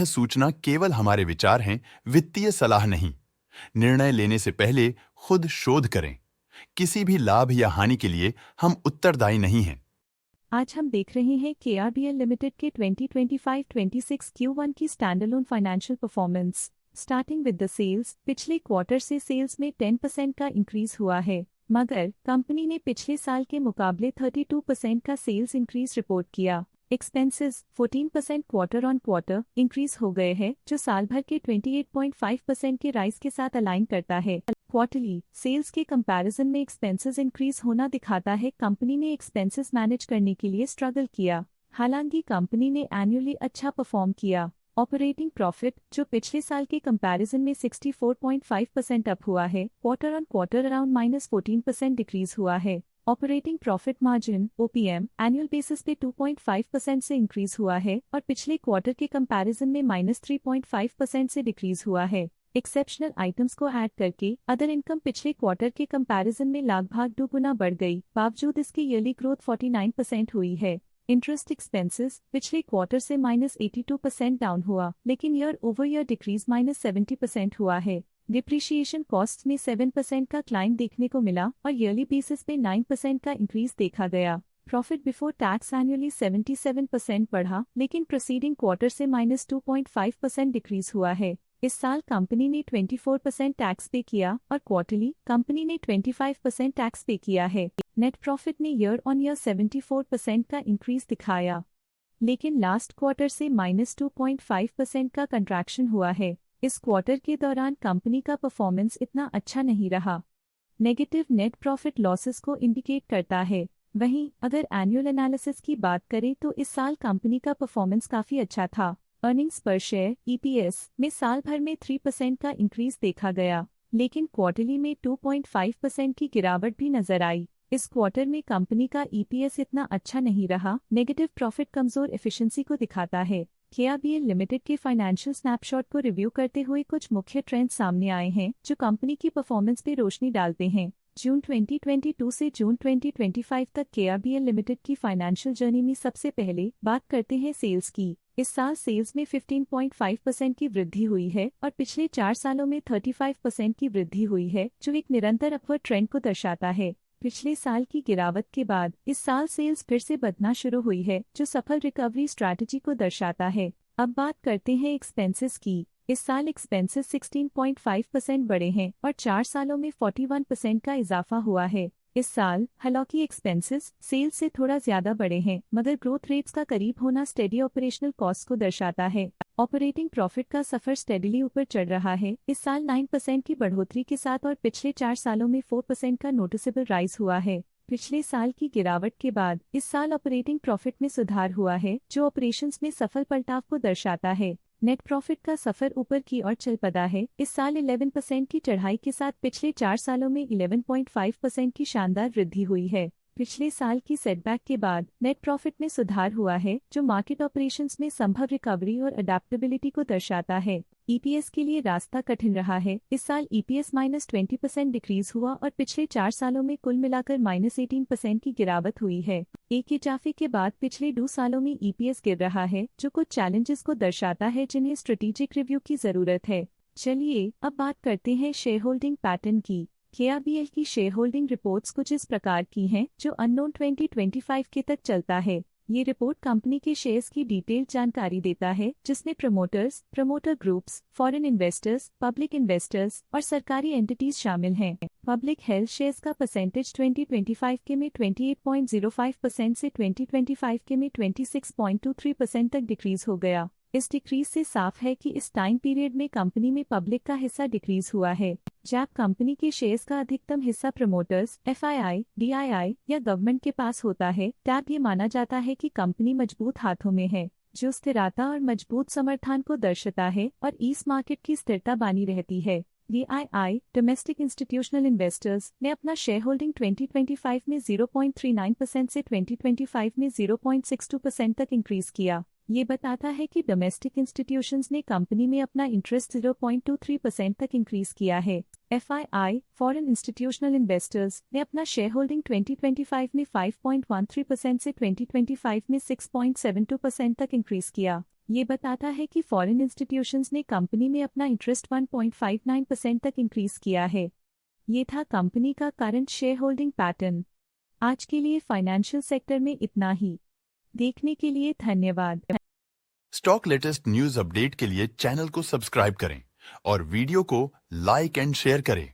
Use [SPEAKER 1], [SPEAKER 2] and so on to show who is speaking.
[SPEAKER 1] सूचना केवल हमारे विचार हैं, वित्तीय सलाह नहीं। निर्णय लेने से पहले खुद शोध करें। किसी भी लाभ या हानि के लिए हम उत्तरदायी नहीं हैं।
[SPEAKER 2] आज हम देख रहे हैं केआरबीएल लिमिटेड के 2025-26 Q1 की standalone financial performance. Starting with the sales, पिछले क्वार्टर से सेल्स में 10% का इंक्रीज हुआ है, मगर कंपनी ने पिछले साल के मुकाबले 32% का सेल्स इंक्रीज रिपोर्ट किया। Expenses 14% quarter on quarter increase हो गए हैं, जो साल भर के 28.5% के राइज के साथ अलाइन करता है। क्वार्टरली सेल्स के कंपैरिजन में एक्सपेंसेस इंक्रीज होना दिखाता है कंपनी ने एक्सपेंसेस मैनेज करने के लिए स्ट्रगल किया। हालांकि कंपनी ने एनुअली अच्छा परफॉर्म किया। ऑपरेटिंग प्रॉफिट, जो पिछले साल के कंपैरिजन में 64.5% अप हुआ है, quarter on quarter around -14% decrease हुआ है। Operating profit margin OPM annual basis पे 2.5% से इंक्रीज हुआ है और पिछले क्वार्टर के कंपैरिजन में -3.5% से डिक्रीज हुआ है। एक्सेप्शनल आइटम्स को ऐड करके अदर इनकम पिछले क्वार्टर के कंपैरिजन में लगभग 2 गुना बढ़ गई, बावजूद इसकी ईयरली ग्रोथ 49% हुई है। इंटरेस्ट एक्सपेंसेस पिछले क्वार्टर से -82% डाउन हुआ, लेकिन ईयर ओवर ईयर डिक्रीज -70% हुआ है। डिप्रिशिएशन कॉस्ट में 7% का क्लाइम देखने को मिला और ईयरली बेसिस पे 9% का इंक्रीज देखा गया। प्रॉफिट बिफोर टैक्स एनुअली 77% बढ़ा, लेकिन प्रोसीडिंग क्वार्टर से -2.5% डिक्रीज हुआ है। इस साल कंपनी ने 24% टैक्स पे किया और क्वार्टरली कंपनी ने 25% टैक्स पे किया है। नेट प्रॉफिट ने ईयर ऑन ईयर 74% का इंक्रीज दिखाया, लेकिन लास्ट क्वार्टर से -2.5% का कंट्रैक्शन हुआ है। इस क्वार्टर के दौरान कंपनी का परफॉर्मेंस इतना अच्छा नहीं रहा। नेगेटिव नेट प्रॉफिट लॉसेस को इंडिकेट करता है। वहीं अगर एनुअल एनालिसिस की बात करें तो इस साल कंपनी का परफॉर्मेंस काफी अच्छा था। अर्निंग्स पर शेयर ईपीएस में साल भर में 3% का इंक्रीज देखा गया, लेकिन क्वार्टरली में 2.5% की गिरावट भी नजर आई। इस क्वार्टर में कंपनी का ईपीएस इतना अच्छा नहीं रहा। नेगेटिव प्रॉफिट कमजोर एफिशिएंसी को दिखाता है। केआरबीएल लिमिटेड के फाइनेंशियल स्नैपशॉट को रिव्यू करते हुए कुछ मुख्य ट्रेंड्स सामने आए हैं जो कंपनी की परफॉर्मेंस पे रोशनी डालते हैं। जून 2022 से जून 2025 तक केआरबीएल लिमिटेड की फाइनेंशियल जर्नी में सबसे पहले बात करते हैं सेल्स की। इस साल सेल्स में 15.5% की वृद्धि हुई है और पिछले 4 सालों में 35% की वृद्धि हुई है, जो एक निरंतर अपवर्ड ट्रेंड को दर्शाता है। पिछले साल की गिरावट के बाद इस साल सेल्स फिर से बढ़ना शुरू हुई है, जो सफल रिकवरी स्ट्रैटेजी को दर्शाता है। अब बात करते हैं एक्सपेंसेस की। इस साल एक्सपेंसेस 16.5% बढ़े हैं और 4 सालों में 41% का इजाफा हुआ है। इस साल हालांकि एक्सपेंसेस सेल्स से थोड़ा ज्यादा बढ़े हैं, मगर ग्रोथ रेट्स का करीब होना स्टेडी ऑपरेशनल कॉस्ट को दर्शाता है। ऑपरेटिंग प्रॉफिट का सफर स्टेडीली ऊपर चढ़ रहा है। इस साल 9% की बढ़ोतरी के साथ और पिछले 4 सालों में 4% का नोटिसेबल राइज हुआ है। पिछले साल की गिरावट के बाद इस साल ऑपरेटिंग प्रॉफिट में सुधार हुआ है, जो ऑपरेशंस में सफल पलटाव को दर्शाता है। नेट प्रॉफिट का सफर ऊपर की ओर चल पड़ा है। इस साल 11% की चढ़ाई के साथ पिछले 4 सालों में 11.5% की शानदार वृद्धि हुई है। पिछले साल की सेटबैक के बाद नेट प्रॉफिट में सुधार हुआ है, जो मार्केट ऑपरेशंस में संभव रिकवरी और अडेप्टेबिलिटी को दर्शाता है। ईपीएस के लिए रास्ता कठिन रहा है। इस साल ईपीएस -20% डिक्रीज हुआ और पिछले 4 सालों में कुल मिलाकर -18% की गिरावट हुई है। एक इजाफे के बाद पिछले 2 सालों में ईपीएस गिर रहा है, जो कुछ चैलेंजेस को दर्शाता है जिन्हें स्ट्रेटेजिक रिव्यू की जरूरत है। चलिए अब बात करते हैं शेयर होल्डिंग पैटर्न की। केआरबीएल की शेयर होल्डिंग रिपोर्ट्स कुछ इस प्रकार की हैं, जो अननोन 2025 के तक चलता है। ये रिपोर्ट कंपनी के शेयर्स की डिटेल्ड जानकारी देता है, जिसमें promoters, promoter groups, foreign investors, public investors और सरकारी एंटिटीज शामिल हैं। पब्लिक हेल्थ शेयर्स का परसेंटेज 2025 के में 28.05% से 2025 के में 26.23% तक डिक्रीज हो गया। इस डिक्रीज से साफ है कि इस टाइम पीरियड में कंपनी में पब्लिक का हिस्सा डिक्रीज हुआ है। जब कंपनी के शेयर्स का अधिकतम हिस्सा प्रमोटर्स, एफआईआई, डीआईआई या गवर्नमेंट के पास होता है, तब ये माना जाता है कि कंपनी मजबूत हाथों में है, जो स्थिरता और मजबूत समर्थन को दर्शाता है और इस मार्केट की स्थिरता बनी रहती है। डीआईआई डोमेस्टिक इंस्टीट्यूशनल इन्वेस्टर्स ने अपना शेयर होल्डिंग 2025 में 0.39% से 2025 में 0.62% तक इंक्रीज किया। ये बताता है कि डोमेस्टिक इंस्टीट्यूशंस ने कंपनी में अपना इंटरेस्ट 0.23% तक इंक्रीज किया है। एफआईआई फॉरेन इंस्टीट्यूशनल इन्वेस्टर्स ने अपना शेयर होल्डिंग 2025 में 5.13% से 2025 में 6.72% तक इंक्रीज किया। ये बताता है कि फॉरेन इंस्टीट्यूशंस ने कंपनी में अपना इंटरेस्ट 1.59% तक इंक्रीज किया है। ये था कंपनी का करंट शेयर होल्डिंग पैटर्न। आज के लिए फाइनेंशियल सेक्टर में इतना ही। देखने के लिए धन्यवाद।
[SPEAKER 1] स्टॉक लेटेस्ट न्यूज अपडेट के लिए चैनल को सब्सक्राइब करें और वीडियो को लाइक एंड शेयर करें।